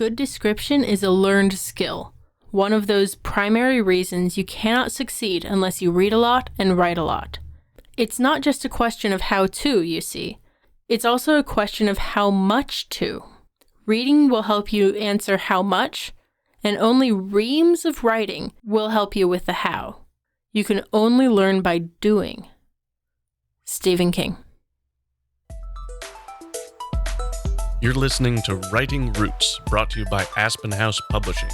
good description is a learned skill. One of those primary reasons you cannot succeed unless you read a lot and write a lot. It's not just a question of how to, you see. It's also a question of how much to. Reading will help you answer how much, and only reams of writing will help you with the how. You can only learn by doing. Stephen King. You're listening to Writing Roots, brought to you by Aspen House Publishing.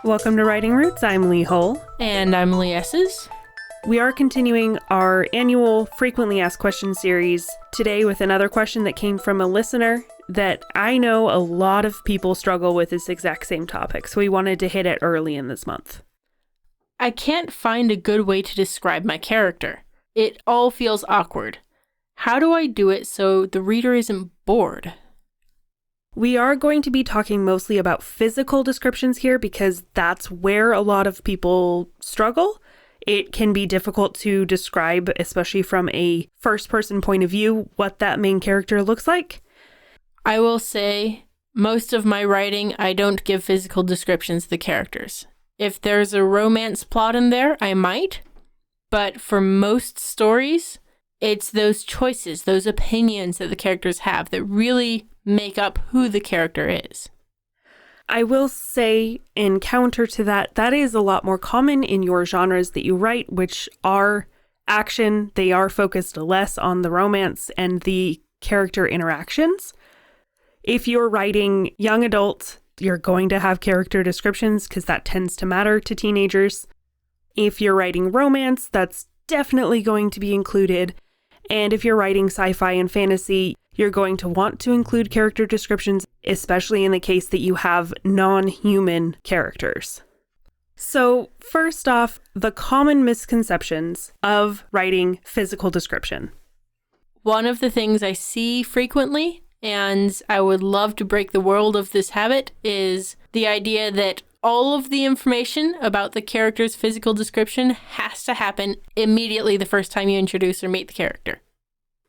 Welcome to Writing Roots. I'm Leigh Hull. And I'm Leigh Esses. We are continuing our annual Frequently Asked Questions series today with another question that came from a listener that I know a lot of people struggle with this exact same topic, so we wanted to hit it early in this month. I can't find a good way to describe my character. It all feels awkward. How do I do it so the reader isn't bored? We are going to be talking mostly about physical descriptions here because that's where a lot of people struggle. It can be difficult to describe, especially from a first-person point of view, what that main character looks like. I will say, most of my writing, I don't give physical descriptions of the characters. If there's a romance plot in there, I might. But for most stories, it's those choices, those opinions that the characters have that really make up who the character is. I will say, in counter to that, that is a lot more common in your genres that you write, which are action. They are focused less on the romance and the character interactions. If you're writing young adult, you're going to have character descriptions because that tends to matter to teenagers. If you're writing romance, that's definitely going to be included. And if you're writing sci-fi and fantasy, you're going to want to include character descriptions, especially in the case that you have non-human characters. So first off, the common misconceptions of writing physical description. One of the things I see frequently, and I would love to break the world of this habit, is the idea that all of the information about the character's physical description has to happen immediately the first time you introduce or meet the character.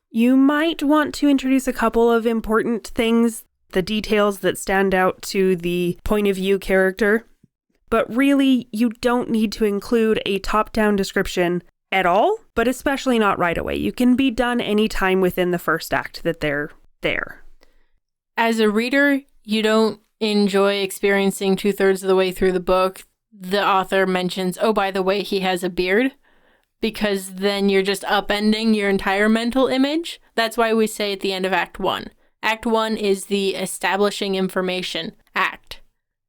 You might want to introduce a couple of important things, the details that stand out to the point of view character, but really you don't need to include a top-down description at all, but especially not right away. You can be done anytime within the first act that they're there. As a reader, you don't enjoy experiencing 2/3 of the way through the book, the author mentions, oh, by the way, he has a beard, because then you're just upending your entire mental image. That's why we say at the end of Act 1. Act 1 is the establishing information act.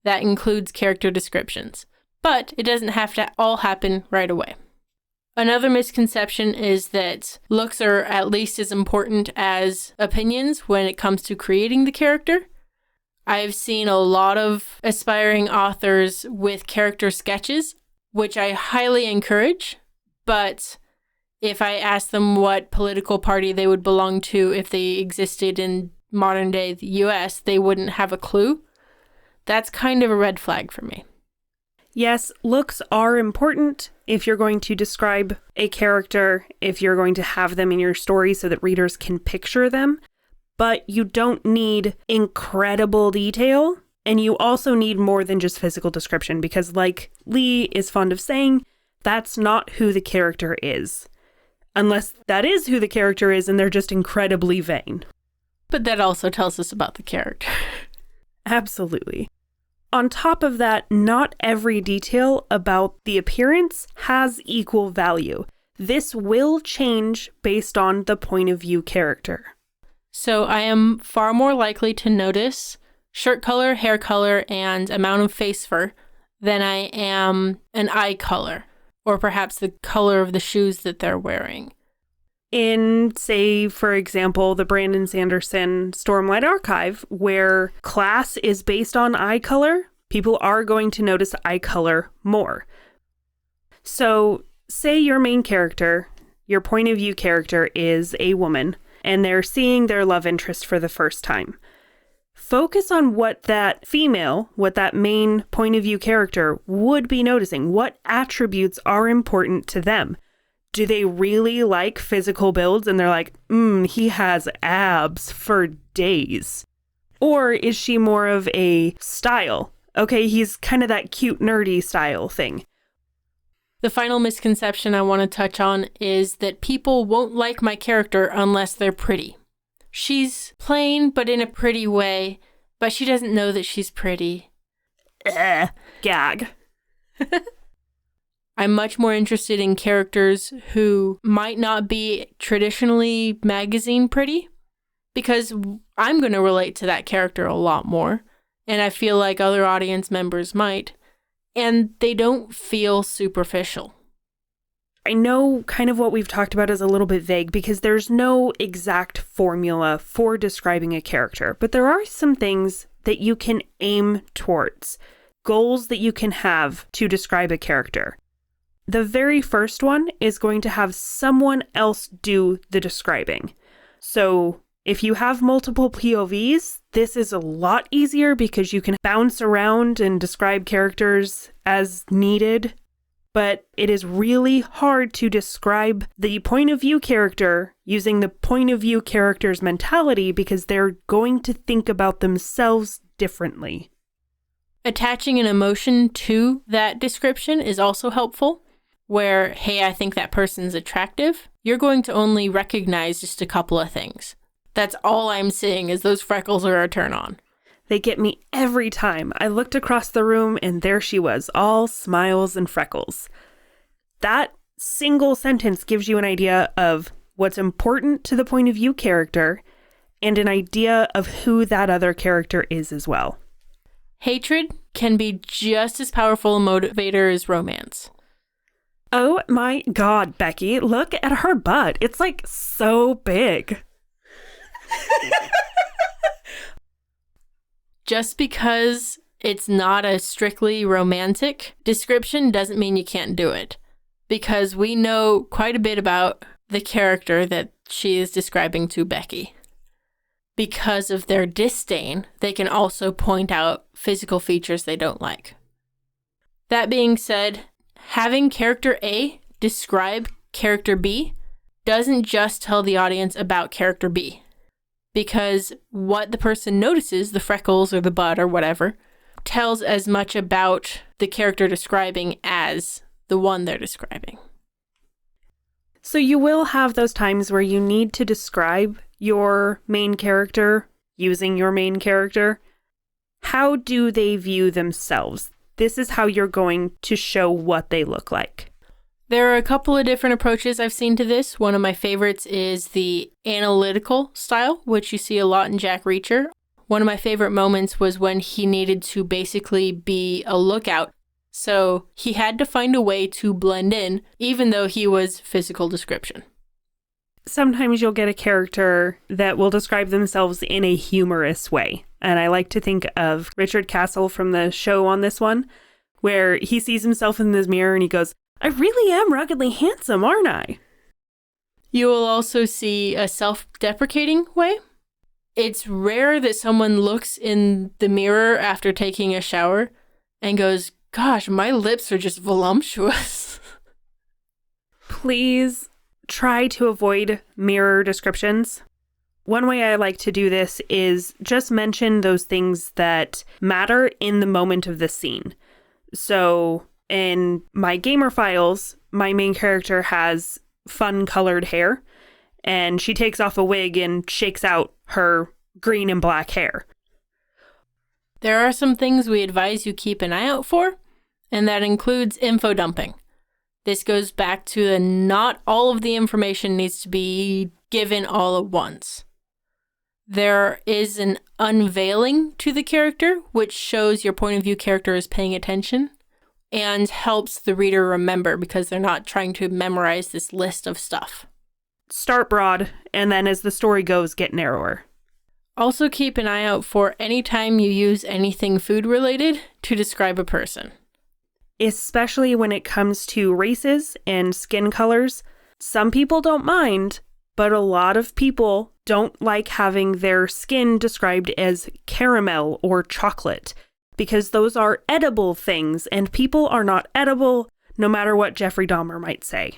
That includes character descriptions. But it doesn't have to all happen right away. Another misconception is that looks are at least as important as opinions when it comes to creating the character. I've seen a lot of aspiring authors with character sketches, which I highly encourage, but if I asked them what political party they would belong to if they existed in modern day US, they wouldn't have a clue. That's kind of a red flag for me. Yes, looks are important if you're going to describe a character, if you're going to have them in your story so that readers can picture them. But you don't need incredible detail, and you also need more than just physical description, because like Leigh is fond of saying, that's not who the character is. Unless that is who the character is and they're just incredibly vain. But that also tells us about the character. Absolutely. On top of that, not every detail about the appearance has equal value. This will change based on the point of view character. So I am far more likely to notice shirt color, hair color, and amount of face fur than I am an eye color, or perhaps the color of the shoes that they're wearing. In, say, for example, the Brandon Sanderson Stormlight Archive, where class is based on eye color, people are going to notice eye color more. So, say your main character, your point of view character is a woman, and they're seeing their love interest for the first time. Focus on what that female, what that main point of view character would be noticing. What attributes are important to them? Do they really like physical builds? And they're like, he has abs for days. Or is she more of a style? Okay, he's kind of that cute, nerdy style thing. The final misconception I want to touch on is that people won't like my character unless they're pretty. She's plain, but in a pretty way, but she doesn't know that she's pretty. Gag. I'm much more interested in characters who might not be traditionally magazine pretty, because I'm going to relate to that character a lot more, and I feel like other audience members might, and they don't feel superficial. I know kind of what we've talked about is a little bit vague because there's no exact formula for describing a character, but there are some things that you can aim towards, goals that you can have to describe a character. The very first one is going to have someone else do the describing. So if you have multiple POVs, this is a lot easier because you can bounce around and describe characters as needed. But it is really hard to describe the point of view character using the point of view character's mentality because they're going to think about themselves differently. Attaching an emotion to that description is also helpful. Where, hey, I think that person's attractive, you're going to only recognize just a couple of things. That's all I'm seeing is those freckles are a turn on. They get me every time. I looked across the room and there she was, all smiles and freckles. That single sentence gives you an idea of what's important to the point of view character and an idea of who that other character is as well. Hatred can be just as powerful a motivator as romance. Oh my God, Becky, look at her butt. It's like so big. Just because it's not a strictly romantic description doesn't mean you can't do it. Because we know quite a bit about the character that she is describing to Becky. Because of their disdain, they can also point out physical features they don't like. That being said, having character A describe character B doesn't just tell the audience about character B. Because what the person notices, the freckles or the butt or whatever, tells as much about the character describing as the one they're describing. So you will have those times where you need to describe your main character using your main character. How do they view themselves? This is how you're going to show what they look like. There are a couple of different approaches I've seen to this. One of my favorites is the analytical style, which you see a lot in Jack Reacher. One of my favorite moments was when he needed to basically be a lookout. So he had to find a way to blend in, even though he was physical description. Sometimes you'll get a character that will describe themselves in a humorous way. And I like to think of Richard Castle from the show on this one, where he sees himself in the mirror and he goes, I really am ruggedly handsome, aren't I? You will also see a self-deprecating way. It's rare that someone looks in the mirror after taking a shower and goes, gosh, my lips are just voluptuous. Please try to avoid mirror descriptions. One way I like to do this is just mention those things that matter in the moment of the scene. So in my gamer files, my main character has fun colored hair, and she takes off a wig and shakes out her green and black hair. There are some things we advise you keep an eye out for, and that includes info dumping. This goes back to the not all of the information needs to be given all at once. There is an unveiling to the character, which shows your point of view character is paying attention and helps the reader remember because they're not trying to memorize this list of stuff. Start broad, and then as the story goes, get narrower. Also keep an eye out for any time you use anything food related to describe a person. Especially when it comes to races and skin colors. Some people don't mind, but a lot of people don't like having their skin described as caramel or chocolate because those are edible things and people are not edible no matter what Jeffrey Dahmer might say.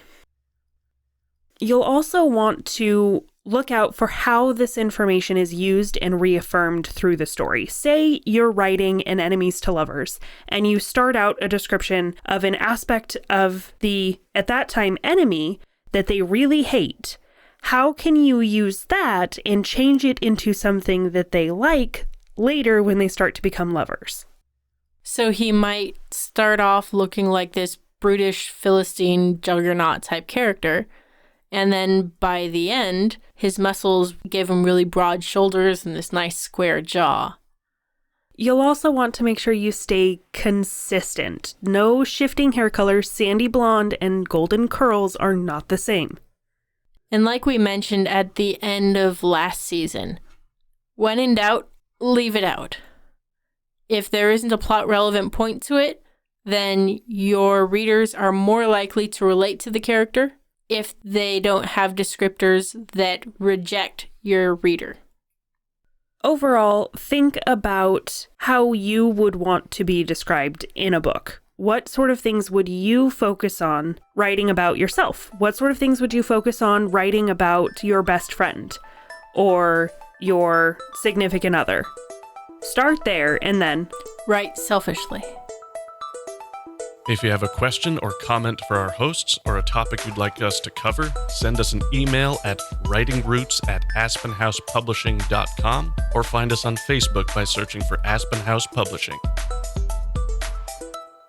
You'll also want to look out for how this information is used and reaffirmed through the story. Say you're writing an enemies to lovers, and you start out a description of an aspect of the, at that time, enemy that they really hate. How can you use that and change it into something that they like later when they start to become lovers? So he might start off looking like this brutish Philistine juggernaut type character, and then by the end, his muscles give him really broad shoulders and this nice square jaw. You'll also want to make sure you stay consistent. No shifting hair colors. Sandy blonde and golden curls are not the same. And like we mentioned at the end of last season, when in doubt, leave it out. If there isn't a plot relevant point to it, then your readers are more likely to relate to the character if they don't have descriptors that reject your reader. Overall, think about how you would want to be described in a book. What sort of things would you focus on writing about yourself? What sort of things would you focus on writing about your best friend or your significant other? Start there and then write selfishly. If you have a question or comment for our hosts or a topic you'd like us to cover, send us an email at writingroots@aspenhousepublishing.com or find us on Facebook by searching for Aspen House Publishing.